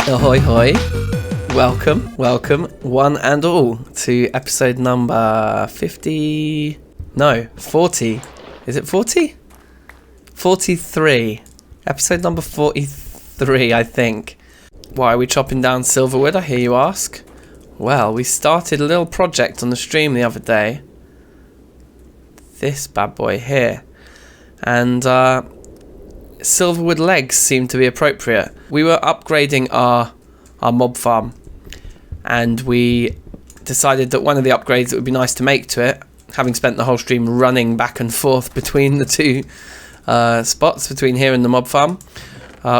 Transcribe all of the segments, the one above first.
Ahoy hoy. Welcome, one and all, to episode number 40. Is it 40? 43. Episode number 43, I think. Why are we chopping down silverwood, I hear you ask? Well, we started a little project on the stream the other day. This bad boy here. And silverwood legs seem to be appropriate. We were upgrading our mob farm, and we decided that one of the upgrades that would be nice to make to it, having spent the whole stream running back and forth between the two spots, between here and the mob farm,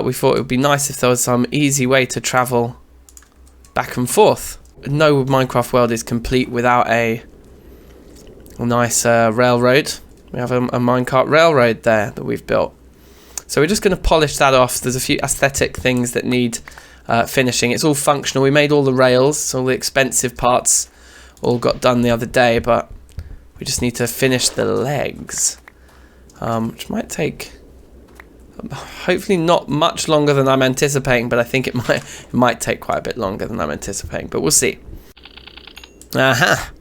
we thought it would be nice if there was some easy way to travel back and forth. No Minecraft world is complete without a nice railroad. We have a minecart railroad there that we've built. So we're just going to polish that off. There's a few aesthetic things that need finishing. It's all functional. We made all the rails, so all the expensive parts all got done the other day, but we just need to finish the legs, which might take hopefully not much longer than I'm anticipating, but I think it might take quite a bit longer than I'm anticipating, but we'll see. Aha.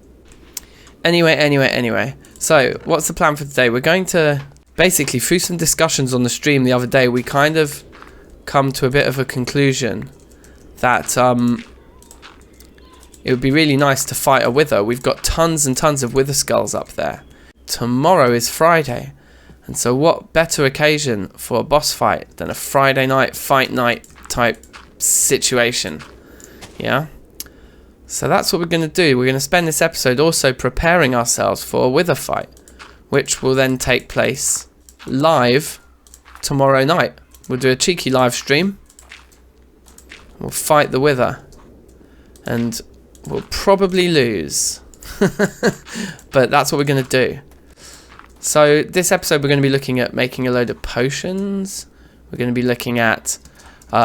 Anyway. So what's the plan for today? We're going to basically, through some discussions on the stream the other day, we kind of come to a bit of a conclusion that it would be really nice to fight a wither. We've got tons and tons of wither skulls up there. Tomorrow is Friday, and so what better occasion for a boss fight than a Friday night fight night type situation? Yeah? So that's what we're going to do. We're going to spend this episode also preparing ourselves for a wither fight, which will then take place live tomorrow night. We'll do a cheeky live stream. We'll fight the wither, and we'll probably lose. But that's what we're going to do. So this episode we're going to be looking at making a load of potions. We're going to be looking at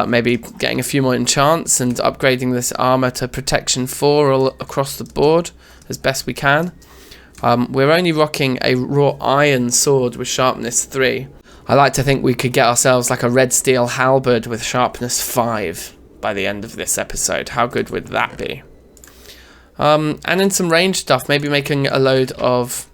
maybe getting a few more enchants and upgrading this armor to protection 4 all across the board as best we can. We're only rocking a raw iron sword with sharpness 3. I like to think we could get ourselves like a red steel halberd with sharpness 5 by the end of this episode. How good would that be? And then some range stuff, maybe making a load of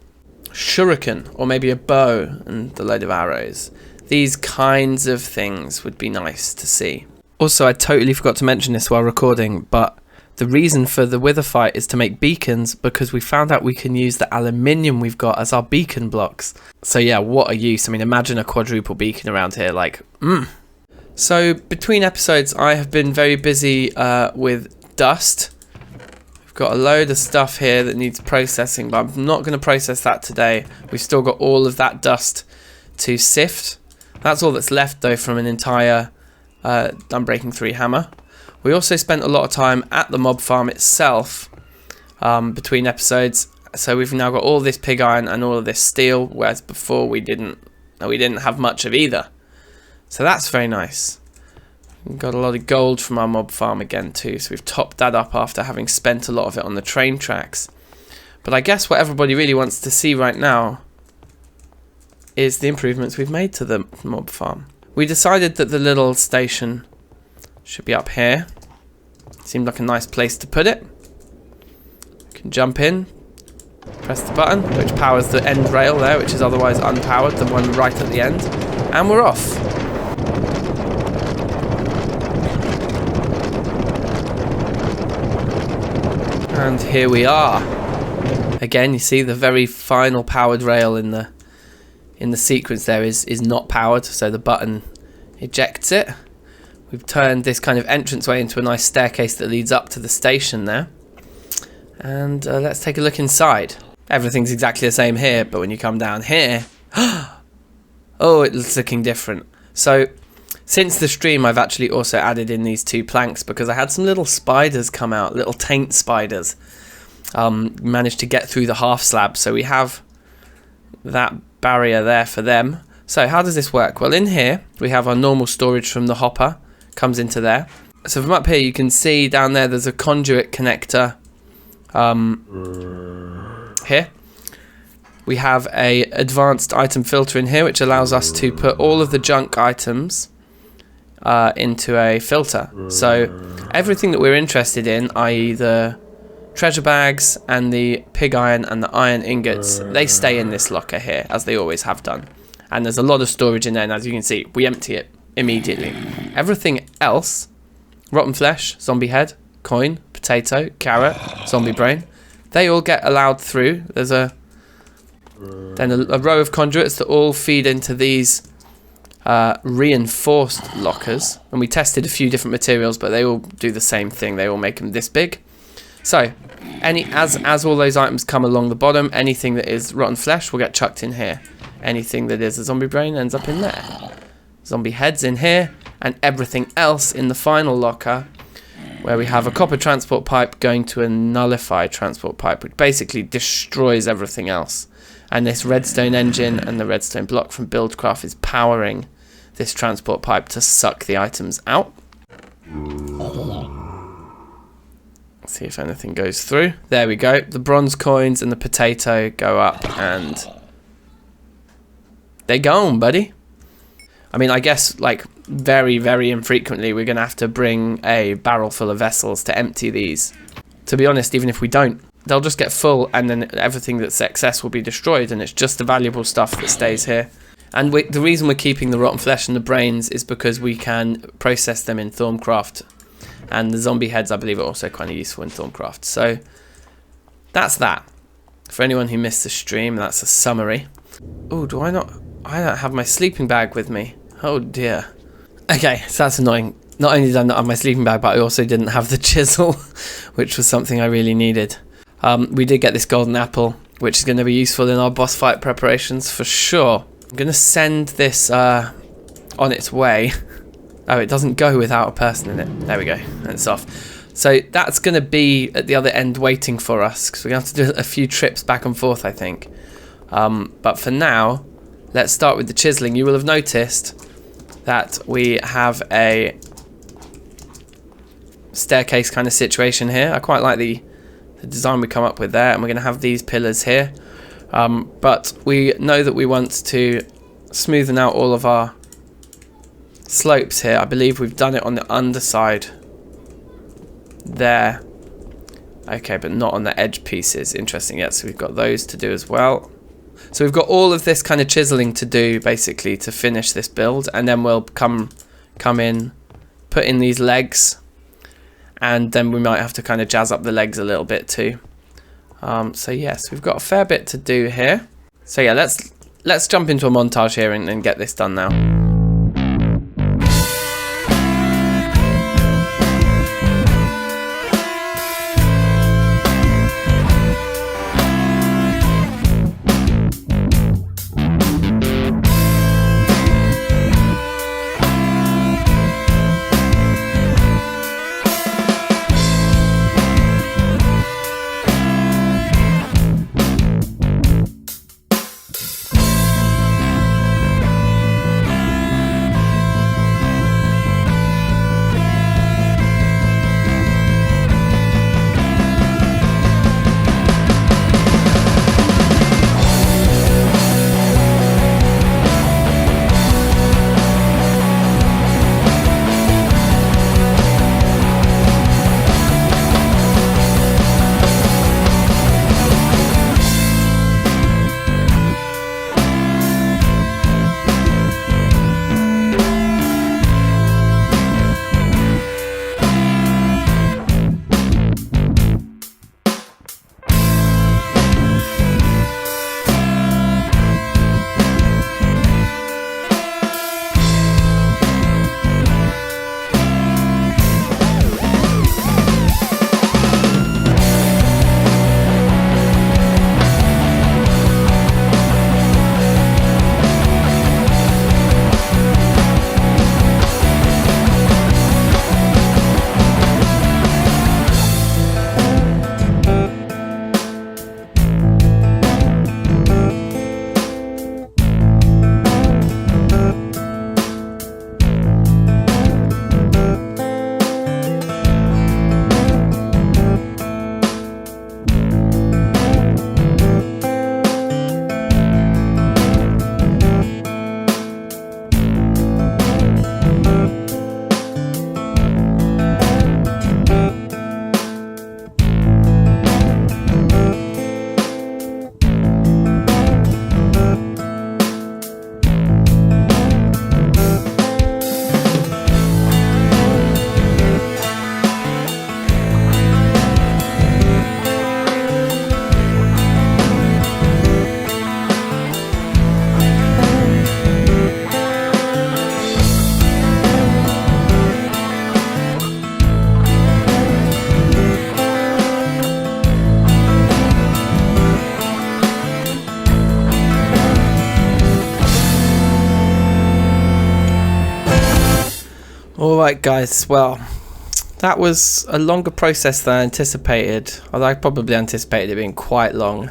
shuriken, or maybe a bow and a load of arrows. These kinds of things would be nice to see. Also, I totally forgot to mention this while recording, but the reason for the wither fight is to make beacons, because we found out we can use the aluminium we've got as our beacon blocks. So yeah, what a use. I mean, imagine a quadruple beacon around here, like, So between episodes, I have been very busy with dust. We've got a load of stuff here that needs processing, but I'm not going to process that today. We've still got all of that dust to sift. That's all that's left, though, from an entire Unbreaking 3 hammer. We also spent a lot of time at the mob farm itself between episodes, so we've now got all this pig iron and all of this steel, whereas before we didn't have much of either. So that's very nice. We've got a lot of gold from our mob farm again too, so we've topped that up after having spent a lot of it on the train tracks. But I guess what everybody really wants to see right now is the improvements we've made to the mob farm. We decided that the little station should be up here. Seemed like a nice place to put it. You can jump in, press the button, which powers the end rail there, which is otherwise unpowered, the one right at the end, and we're off. And here we are. Again, you see the very final powered rail in the sequence there is not powered, so the button ejects it. We've turned this kind of entranceway into a nice staircase that leads up to the station there. And let's take a look inside. Everything's exactly the same here, but when you come down here, oh, it's looking different. So since the stream, I've actually also added in these 2 planks because I had some little spiders come out, little taint spiders. Managed to get through the half slab, so we have that barrier there for them. So how does this work? Well, in here we have our normal storage from the hopper, comes into there. So from up here you can see down there there's a conduit connector here. We have a advanced item filter in here which allows us to put all of the junk items into a filter. So everything that we're interested in, i.e. the treasure bags and the pig iron and the iron ingots, they stay in this locker here, as they always have done. And there's a lot of storage in there, and as you can see, we empty it immediately. Everything else, rotten flesh, zombie head, coin, potato, carrot, zombie brain, they all get allowed through. There's a row of conduits that all feed into these reinforced lockers, and we tested a few different materials, but they all do the same thing. They all make them this big. So as all those items come along the bottom, anything that is rotten flesh will get chucked in here. Anything that is a zombie brain ends up in there. Zombie heads in here, and everything else in the final locker, where we have a copper transport pipe going to a nullified transport pipe, which basically destroys everything else. And this redstone engine and the redstone block from Buildcraft is powering this transport pipe to suck the items out. Let's see if anything goes through. There we go. The bronze coins and the potato go up, and they gone, buddy. I mean, I guess, like, very, very infrequently, we're going to have to bring a barrel full of vessels to empty these. To be honest, even if we don't, they'll just get full, and then everything that's excess will be destroyed, and it's just the valuable stuff that stays here. And the reason we're keeping the rotten flesh and the brains is because we can process them in Thermcraft. And the zombie heads, I believe, are also kind of useful in Thermcraft. So that's that. For anyone who missed the stream, that's a summary. Oh, I don't have my sleeping bag with me. Oh dear. Okay, so that's annoying. Not only did I not have my sleeping bag, but I also didn't have the chisel, which was something I really needed. We did get this golden apple, which is going to be useful in our boss fight preparations for sure. I'm going to send this on its way. Oh, it doesn't go without a person in it. There we go. And it's off. So that's going to be at the other end waiting for us, because we're going to have to do a few trips back and forth, I think. But for now, let's start with the chiseling. You will have noticed that we have a staircase kind of situation here. I quite like the design we come up with there, and we're going to have these pillars here. But we know that we want to smoothen out all of our slopes here. I believe we've done it on the underside there. Okay, but not on the edge pieces. Interesting. Yeah, so we've got those to do as well. So we've got all of this kind of chiseling to do, basically, to finish this build, and then we'll come in, put in these legs, and then we might have to kind of jazz up the legs a little bit too. So yes, we've got a fair bit to do here. So yeah, let's jump into a montage here and get this done now. Alright guys, well, that was a longer process than I anticipated. Although I probably anticipated it being quite long.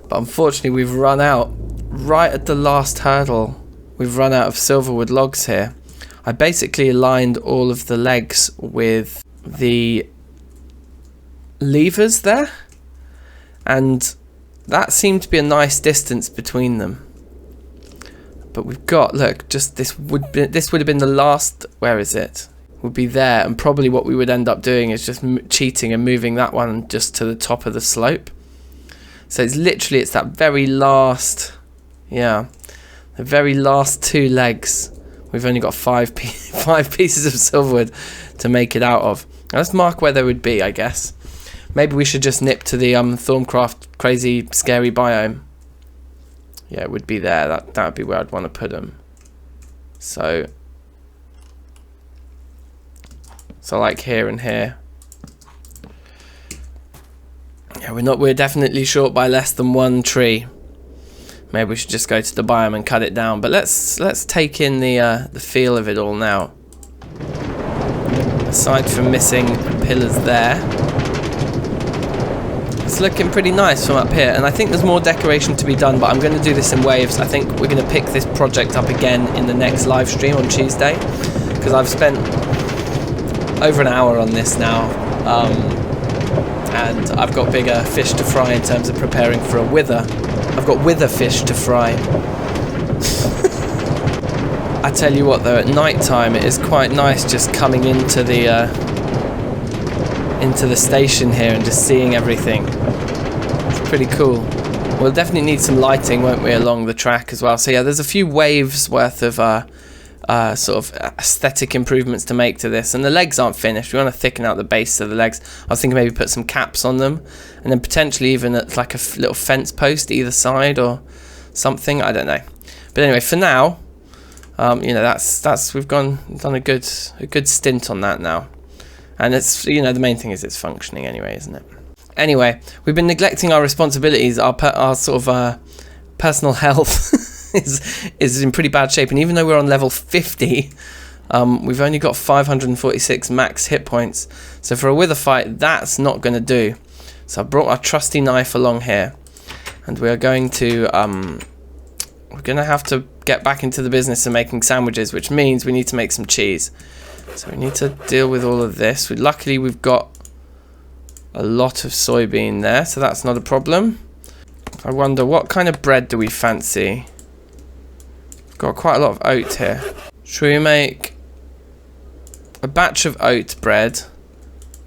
But unfortunately we've run out right at the last hurdle. We've run out of silverwood logs here. I basically aligned all of the legs with the levers there. And that seemed to be a nice distance between them. But we've got, look, just this would have been the last, where is it? Would be there, and probably what we would end up doing is just cheating and moving that one just to the top of the slope. So it's literally, it's that very last, yeah, the very last two legs. We've only got five pieces of silverwood to make it out of. Now let's mark where they would be, I guess. Maybe we should just nip to the TerraFirmaCraft crazy scary biome. Yeah, it would be there. That would be where I'd want to put them. So like here and here. Yeah, we're definitely short by less than one tree. Maybe we should just go to the biome and cut it down. But let's take in the feel of it all now. Aside from missing pillars there, it's looking pretty nice from up here, and I think there's more decoration to be done, but I'm going to do this in waves. I think we're going to pick this project up again in the next live stream on Tuesday, because I've spent over an hour on this now, and I've got bigger fish to fry in terms of preparing for a wither. I've got wither fish to fry. I tell you what though, at night time it is quite nice just coming into the station here and just seeing everything. It's pretty cool. We'll definitely need some lighting, won't we, along the track as well. So yeah, there's a few waves worth of sort of aesthetic improvements to make to this, and the legs aren't finished. We want to thicken out the base of the legs. I was thinking maybe put some caps on them, and then potentially even like a little fence post either side or something. I don't know. But anyway, for now, you know, that's we've done a good stint on that now. And it's, you know, the main thing is it's functioning anyway, isn't it? Anyway, we've been neglecting our responsibilities. Our sort of personal health is in pretty bad shape. And even though we're on level 50, we've only got 546 max hit points. So for a wither fight, that's not going to do. So I brought our trusty knife along here, and we're going to have to get back into the business of making sandwiches, which means we need to make some cheese. So we need to deal with all of this. Luckily we've got a lot of soybean there, so that's not a problem. I wonder what kind of bread do we fancy? We've got quite a lot of oat here. Should we make a batch of oat bread?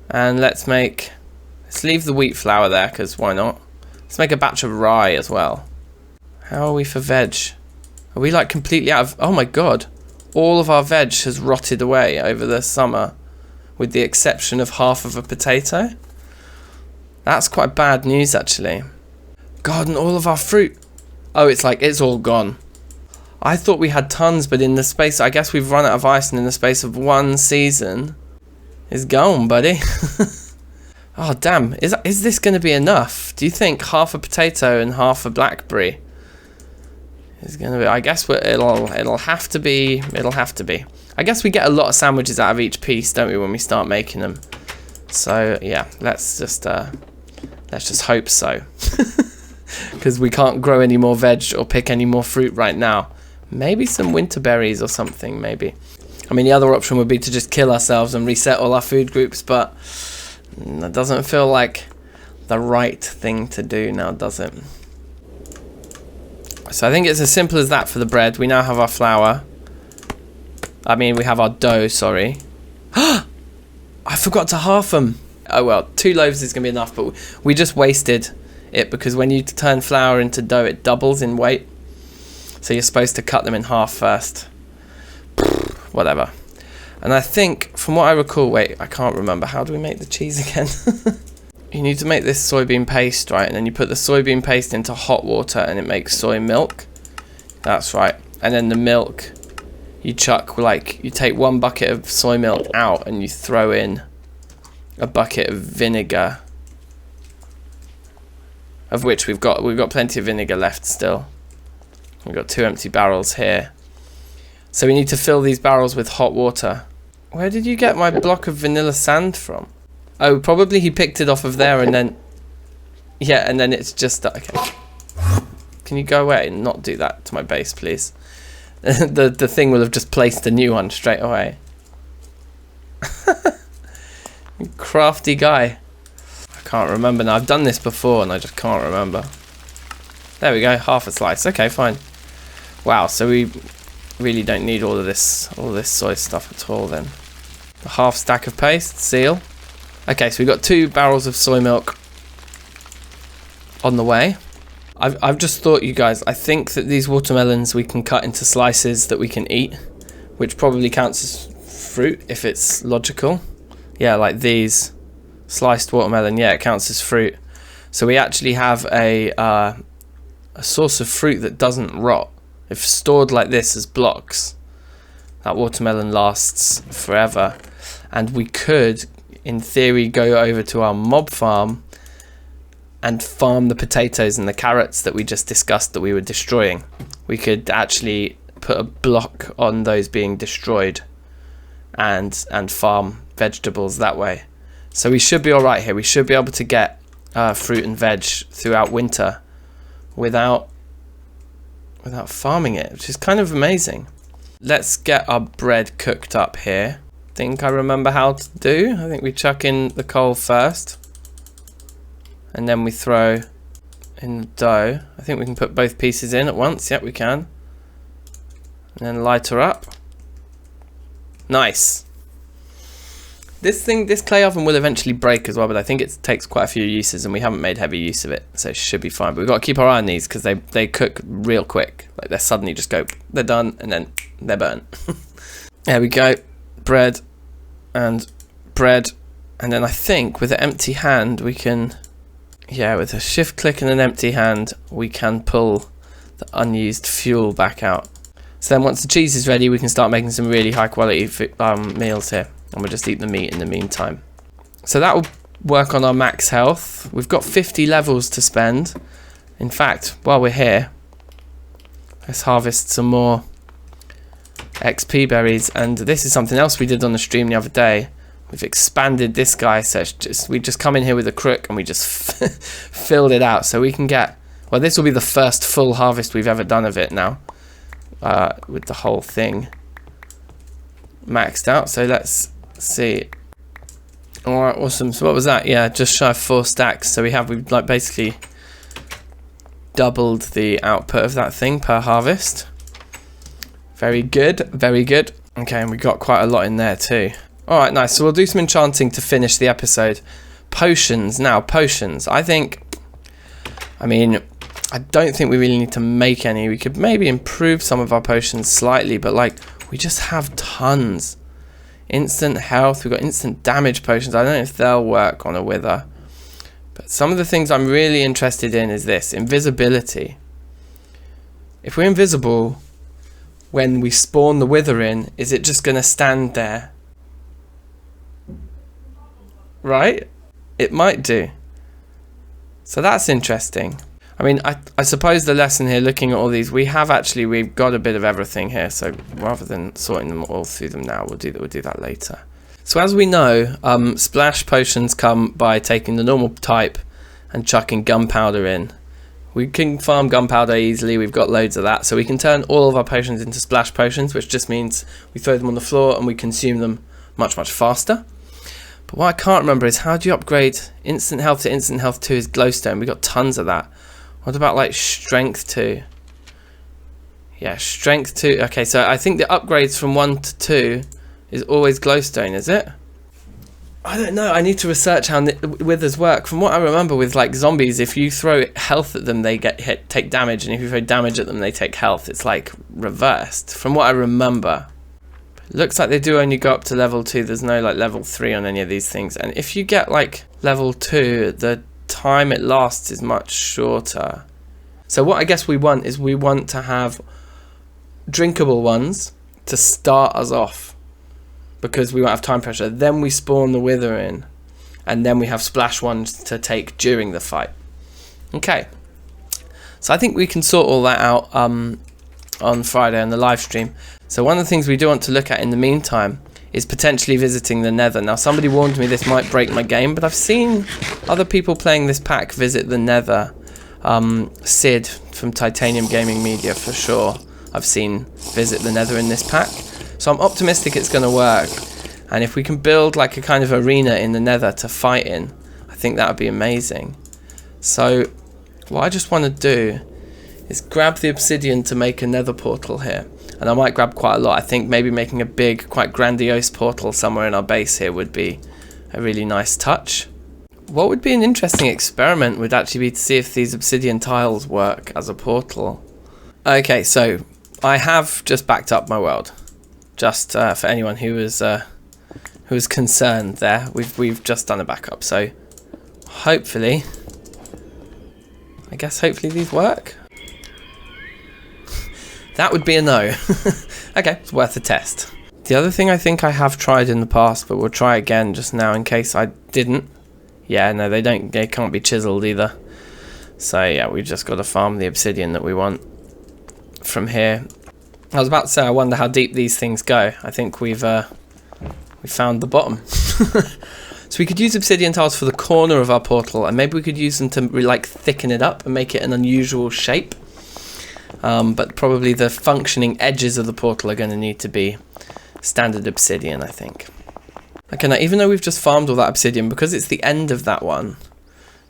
And let's leave the wheat flour there, because why not? Let's make a batch of rye as well. How are we for veg? Are we like completely out of... Oh my god. All of our veg has rotted away over the summer, with the exception of half of a potato. That's quite bad news, actually. God, and all of our fruit. Oh, it's all gone. I thought we had tons, but in the space, I guess we've run out of ice, and in the space of one season, it's gone, buddy. Oh, damn. Is this going to be enough? Do you think half a potato and half a blackberry is going to be? I guess it'll have to be. It'll have to be. I guess we get a lot of sandwiches out of each piece, don't we, when we start making them? So yeah, let's just hope so, because we can't grow any more veg or pick any more fruit right now. Maybe some winter berries or something. Maybe. I mean, the other option would be to just kill ourselves and reset all our food groups, but that doesn't feel like the right thing to do now, does it? So I think it's as simple as that for the bread. We now have our flour. I mean, we have our dough, sorry. I forgot to half them. Oh well, 2 loaves is going to be enough, but we just wasted it, because when you turn flour into dough, it doubles in weight. So you're supposed to cut them in half first. Whatever. And I think, from what I recall, wait, I can't remember. How do we make the cheese again? You need to make this soybean paste, right? And then you put the soybean paste into hot water and it makes soy milk. That's right. And then the milk, you chuck, like, you take 1 bucket of soy milk out and you throw in a bucket of vinegar, of which we've got plenty of vinegar left still. We've got 2 empty barrels here. So we need to fill these barrels with hot water. Where did you get my block of vanilla sand from? Oh, probably he picked it off of there and then... Yeah, and then it's just... Okay. Can you go away and not do that to my base, please? The thing will have just placed a new one straight away. Crafty guy. I can't remember now. I've done this before and I just can't remember. There we go, half a slice. Okay, fine. Wow, so we really don't need all this soy stuff at all then. A half stack of paste, seal. Okay, so we've got 2 barrels of soy milk on the way. I've just thought, you guys, I think that these watermelons we can cut into slices that we can eat, which probably counts as fruit if it's logical. Yeah, like these. Sliced watermelon, yeah, it counts as fruit. So we actually have a source of fruit that doesn't rot. If stored like this as blocks, that watermelon lasts forever. And we could, in theory, go over to our mob farm and farm the potatoes and the carrots that we just discussed that we were destroying. We could actually put a block on those being destroyed and farm vegetables that way. So we should be alright here. We should be able to get fruit and veg throughout winter without farming it, which is kind of amazing. Let's get our bread cooked up here. Think I remember how to do. I think we chuck in the coal first. And then we throw in the dough. I think we can put both pieces in at once. Yep, we can. And then light her up. Nice. This clay oven will eventually break as well, but I think it takes quite a few uses and we haven't made heavy use of it, so it should be fine. But we've got to keep our eye on these because they cook real quick. Like, they suddenly just go, they're done, and then they're burnt. There we go. Bread and bread. And then I think with an empty hand we can... Yeah, with a shift click and an empty hand, we can pull the unused fuel back out. So then once the cheese is ready, we can start making some really high quality meals here. And we'll just eat the meat in the meantime. So that will work on our max health. We've got 50 levels to spend. In fact, while we're here, let's harvest some more XP berries. And this is something else we did on the stream the other day. We've expanded this guy, so we just come in here with a crook and we just filled it out. So we can get, well, this will be the first full harvest we've ever done of it now, with the whole thing maxed out. So let's see. Alright, awesome. So what was that? Yeah, just shy of 4 stacks. So we've like basically doubled the output of that thing per harvest. Very good, very good. Okay, and we got quite a lot in there too. Alright, nice. So we'll do some enchanting to finish the episode. Potions. Now, potions. I don't think we really need to make any. We could maybe improve some of our potions slightly, but like, we just have tons. Instant health. We've got instant damage potions. I don't know if they'll work on a wither. But some of the things I'm really interested in is this. Invisibility. If we're invisible when we spawn the wither in, is it just going to stand there? Right? It might do. So that's interesting. I mean, I suppose the lesson here, looking at all these, we've got a bit of everything here. So rather than sorting them all through them now, we'll do that later. So as we know, splash potions come by taking the normal type and chucking gunpowder in. We can farm gunpowder easily. We've got loads of that. So we can turn all of our potions into splash potions, which just means we throw them on the floor and we consume them much, much faster. But what I can't remember is, how do you upgrade instant health to instant health 2 is glowstone? We've got tons of that. What about like strength 2? Yeah, strength 2. Okay, so I think the upgrades from 1 to 2 is always glowstone, is it? I don't know. I need to research how withers work. From what I remember with like zombies, if you throw health at them, they get hit, take damage, and if you throw damage at them, they take health. It's like reversed, from what I remember. Looks like they do only go up to level 2. There's no like level 3 on any of these things. And if you get like level 2, the time it lasts is much shorter. So what I guess we want is we want to have drinkable ones to start us off, because we won't have time pressure. Then we spawn the wither in, and then we have splash ones to take during the fight. Okay. So I think we can sort all that out on Friday on the live stream. So one of the things we do want to look at in the meantime is potentially visiting the Nether. Now, somebody warned me this might break my game, but I've seen other people playing this pack visit the Nether. Sid from Titanium Gaming Media, for sure, I've seen visit the Nether in this pack. So I'm optimistic it's going to work. And if we can build like a kind of arena in the Nether to fight in, I think that would be amazing. So what I just want to do is grab the obsidian to make a Nether portal here. And I might grab quite a lot. I think maybe making a big, quite grandiose portal somewhere in our base here would be a really nice touch. What would be an interesting experiment would actually be to see if these obsidian tiles work as a portal. Okay, so I have just backed up my world. Just for anyone who was concerned there, we've just done a backup. So hopefully, hopefully these work. That would be a no. Okay, it's worth a test. The other thing I think I have tried in the past, but we'll try again just now in case I didn't. Yeah, no, they can't be chiseled either. So yeah, we've just got to farm the obsidian that we want from here. I was about to say, I wonder how deep these things go. I think we found the bottom. So we could use obsidian tiles for the corner of our portal, and maybe we could use them to like thicken it up and make it an unusual shape. But probably the functioning edges of the portal are going to need to be standard obsidian, I think. Okay, now even though we've just farmed all that obsidian, because it's the end of that one,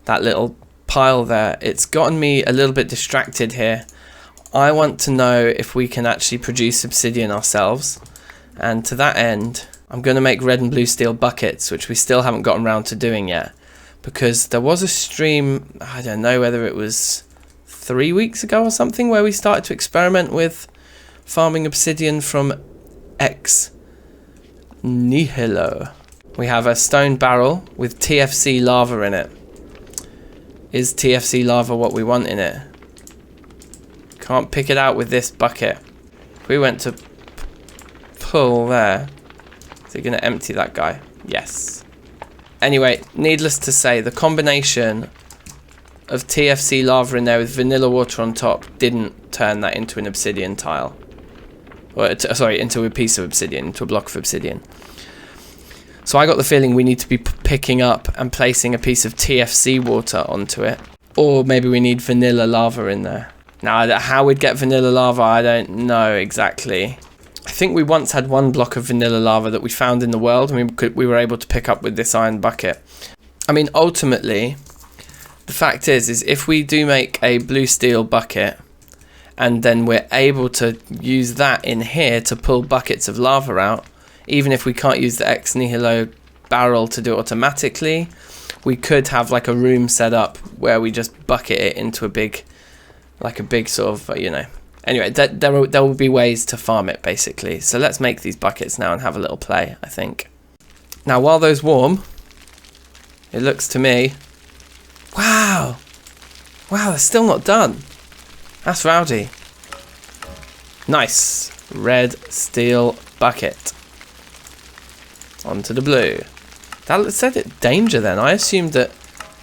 that little pile there, it's gotten me a little bit distracted here. I want to know if we can actually produce obsidian ourselves, and to that end I'm going to make red and blue steel buckets, which we still haven't gotten around to doing yet, because there was a stream, I don't know whether it was 3 weeks ago or something, where we started to experiment with farming obsidian from ex nihilo. We have a stone barrel with TFC lava in it. Is TFC lava what we want in it? Can't pick it out with this bucket. If we went to pull there, is it going to empty that guy? Yes. Anyway, needless to say, the combination of TFC lava in there with vanilla water on top didn't turn that into an obsidian tile. Or, sorry, into a piece of obsidian, into a block of obsidian. So I got the feeling we need to be picking up and placing a piece of TFC water onto it. Or maybe we need vanilla lava in there. Now, how we'd get vanilla lava, I don't know exactly. I think we once had one block of vanilla lava that we found in the world, and we were able to pick up with this iron bucket. I mean, ultimately, the fact is if we do make a blue steel bucket, and then we're able to use that in here to pull buckets of lava out, even if we can't use the ex nihilo barrel to do it automatically, we could have like a room set up where we just bucket it into a big sort of, you know. Anyway, there will be ways to farm it, basically. So let's make these buckets now and have a little play, I think. Now, while those warm, it looks to me... Wow! Wow, they're still not done. That's rowdy. Nice. Red steel bucket. Onto the blue. That said it danger then. I assumed that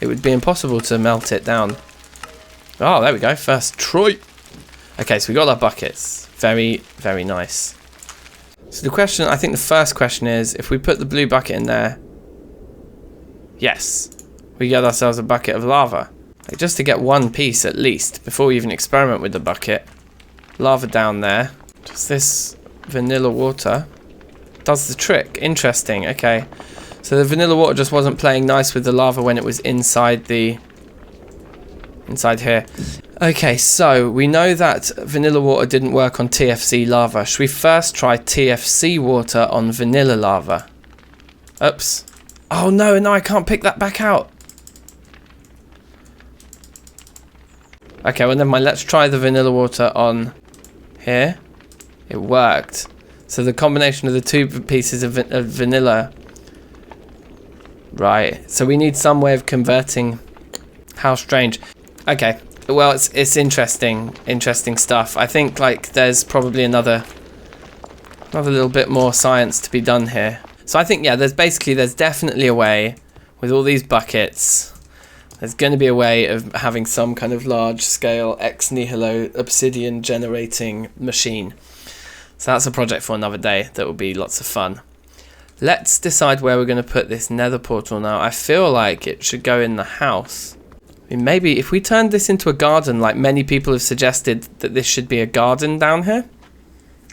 it would be impossible to melt it down. Oh, there we go. First try. Okay, so we got our buckets. Very, very nice. So the question, I think the first question is, if we put the blue bucket in there, yes, we get ourselves a bucket of lava. Like, just to get one piece at least, before we even experiment with the bucket. Lava down there. Just this vanilla water does the trick. Interesting, okay. So the vanilla water just wasn't playing nice with the lava when it was inside here. Okay, so we know that vanilla water didn't work on TFC lava. Should we first try TFC water on vanilla lava? Oops. Oh no, I can't pick that back out. Okay, well never mind. Let's try the vanilla water on here. It worked. So the combination of the two pieces of vanilla. Right, so we need some way of converting. How strange. Okay, well, it's interesting stuff. I think like there's probably another little bit more science to be done here. So I think, yeah, there's definitely a way with all these buckets. There's going to be a way of having some kind of large scale ex nihilo obsidian generating machine. So that's a project for another day. That will be lots of fun. Let's decide where we're going to put this nether portal now. I feel like it should go in the house. I mean, maybe if we turned this into a garden, like many people have suggested that this should be a garden down here,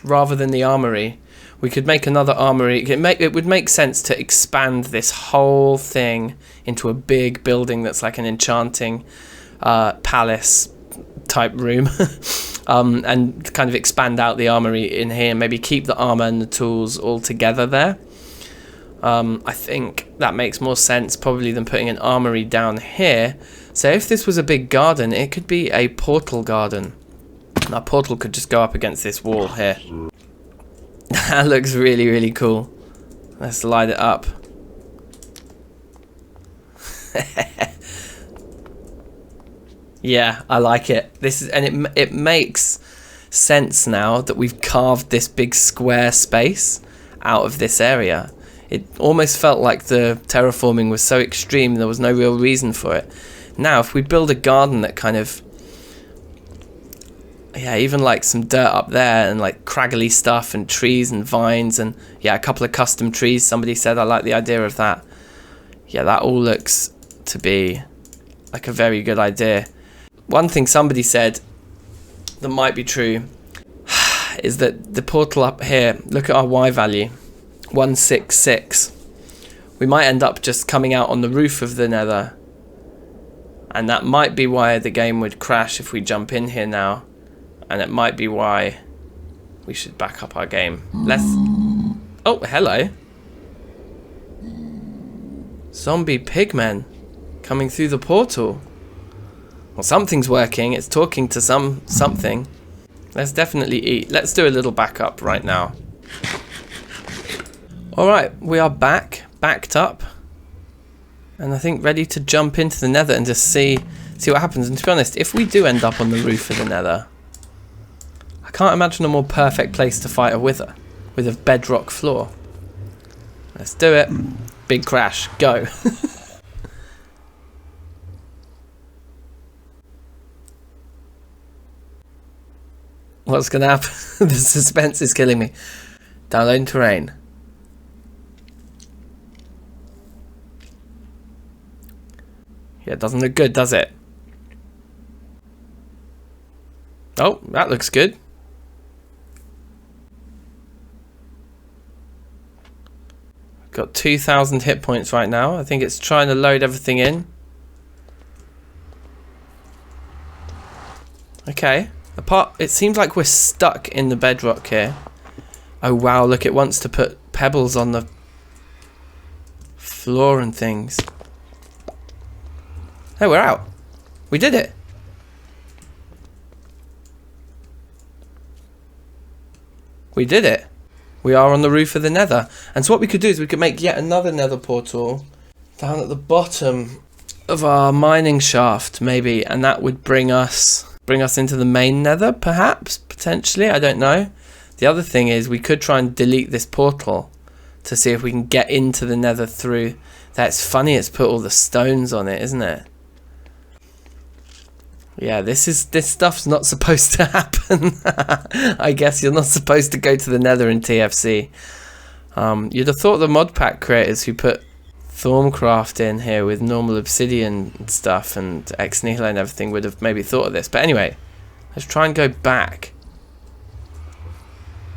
rather than the armory, we could make another armory. It would make sense to expand this whole thing into a big building that's like an enchanting palace type room. And kind of expand out the armory in here. Maybe keep the armor and the tools all together there. I think that makes more sense probably than putting an armory down here. So if this was a big garden, it could be a portal garden. Our portal could just go up against this wall here. That looks really, really cool. Let's light it up. Yeah, I like it. This is, and it makes sense now that we've carved this big square space out of this area. It almost felt like the terraforming was so extreme there was no real reason for it. Now, if we build a garden that kind of, yeah, even like some dirt up there and like craggly stuff and trees and vines and yeah, a couple of custom trees. Somebody said I like the idea of that. Yeah, that all looks to be like a very good idea. One thing somebody said that might be true is that the portal up here, look at our Y value, 166. We might end up just coming out on the roof of the nether. And that might be why the game would crash if we jump in here now. And it might be why we should back up our game. Oh, hello. Zombie pigmen coming through the portal. Well, something's working. It's talking to something. Let's definitely eat. Let's do a little backup right now. Alright, we are backed up. And I think ready to jump into the nether and just see what happens. And to be honest, if we do end up on the roof of the nether, I can't imagine a more perfect place to fight a wither with a bedrock floor. Let's do it. Big crash. Go. What's going to happen? The suspense is killing me. Downloading terrain. Yeah, it doesn't look good, does it? Oh, that looks good. Got 2,000 hit points right now. I think it's trying to load everything in. Okay. It seems like we're stuck in the bedrock here. Oh wow, look, it wants to put pebbles on the floor and things. Hey, we're out. We did it. We did it. We are on the roof of the nether. And so what we could do is we could make yet another nether portal down at the bottom of our mining shaft, maybe, and that would bring us into the main nether, perhaps, potentially, I don't know. The other thing is we could try and delete this portal to see if we can get into the nether through. That's funny, it's put all the stones on it, isn't it? Yeah, this stuff's not supposed to happen. I guess you're not supposed to go to the nether in TFC. You'd have thought the mod pack creators who put Thermacraft in here with normal obsidian and stuff and ex nihilo and everything would have maybe thought of this. But anyway, let's try and go back.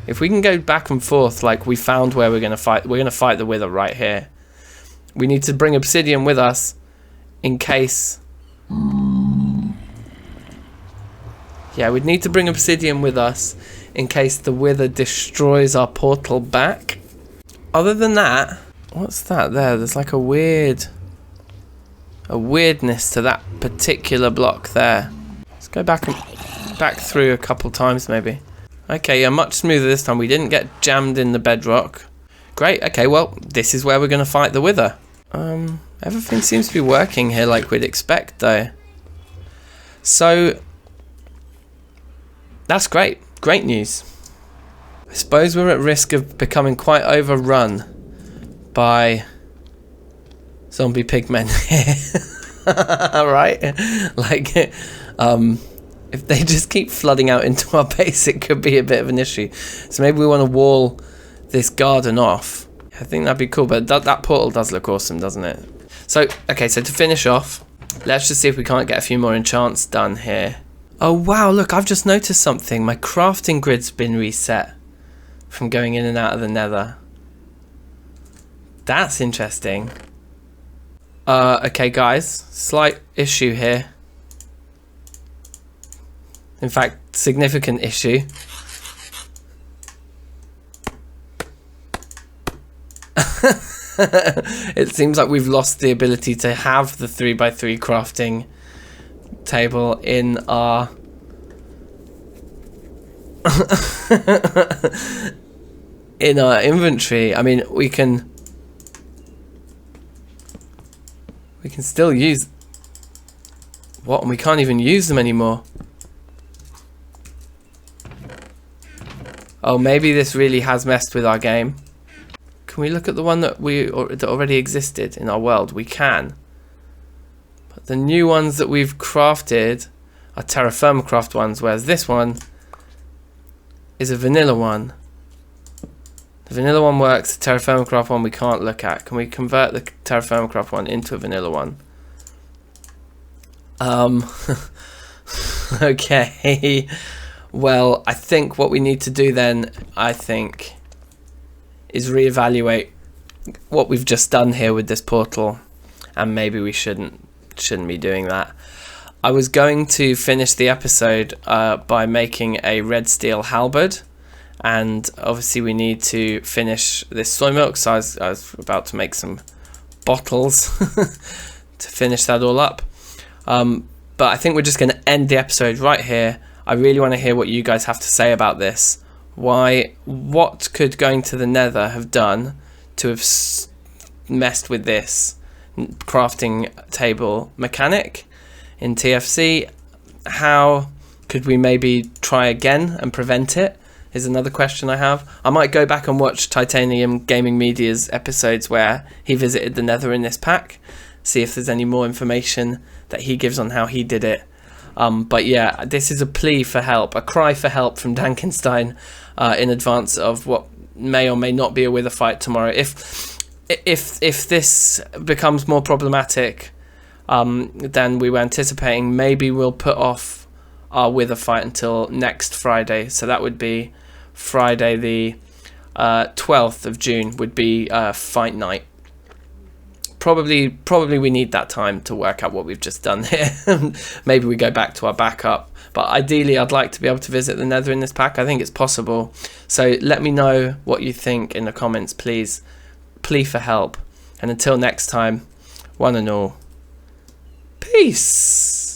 If we can go back and forth like we found where we're going to fight the wither right here. We need to bring obsidian with us in case... Yeah, we'd need to bring obsidian with us in case the wither destroys our portal back. Other than that, what's that there? There's like a weirdness to that particular block there. Let's go back through a couple times maybe. Okay, yeah, much smoother this time. We didn't get jammed in the bedrock. Great, okay, well, this is where we're going to fight the wither. Everything seems to be working here like we'd expect though. So... that's great. Great news. I suppose we're at risk of becoming quite overrun by zombie pigmen here. Right? Like, if they just keep flooding out into our base, it could be a bit of an issue. So maybe we want to wall this garden off. I think that'd be cool, but that portal does look awesome, doesn't it? So, okay, so to finish off, let's just see if we can't get a few more enchants done here. Oh wow, look, I've just noticed something. My crafting grid's been reset from going in and out of the nether. That's interesting. Okay guys, slight issue here. In fact, significant issue. It seems like we've lost the ability to have the 3x3 crafting table in our in our inventory. I mean, we can still use what, and we can't even use them anymore. Oh, maybe this really has messed with our game. Can we look at the one that that already existed in our world? We can. But the new ones that we've crafted are TerraFirmaCraft ones, whereas this one is a vanilla one. The vanilla one works, the TerraFirmaCraft one we can't look at. Can we convert the TerraFirmaCraft one into a vanilla one? Okay. Well, I think what we need to do then, is reevaluate what we've just done here with this portal, and maybe we shouldn't be doing that. I was going to finish the episode by making a red steel halberd, and obviously we need to finish this soy milk, so I was about to make some bottles to finish that all up. But I think we're just going to end the episode right here. I really want to hear what you guys have to say about this. What could going to the nether have done to have messed with this crafting table mechanic in TFC? How could we maybe try again and prevent it, is another question I have. I might go back and watch Titanium Gaming Media's episodes where he visited the nether in this pack, see if there's any more information that he gives on how he did it. But yeah, this is a plea for help, a cry for help from DankNStein in advance of what may or may not be a wither fight tomorrow. If this becomes more problematic than we were anticipating, maybe we'll put off our wither fight until next Friday. So that would be Friday the 12th of June would be fight night. Probably we need that time to work out what we've just done here. Maybe we go back to our backup, but ideally I'd like to be able to visit the nether in this pack. I think it's possible, so let me know what you think in the comments, please. Plea for help, and until next time, one and all, peace.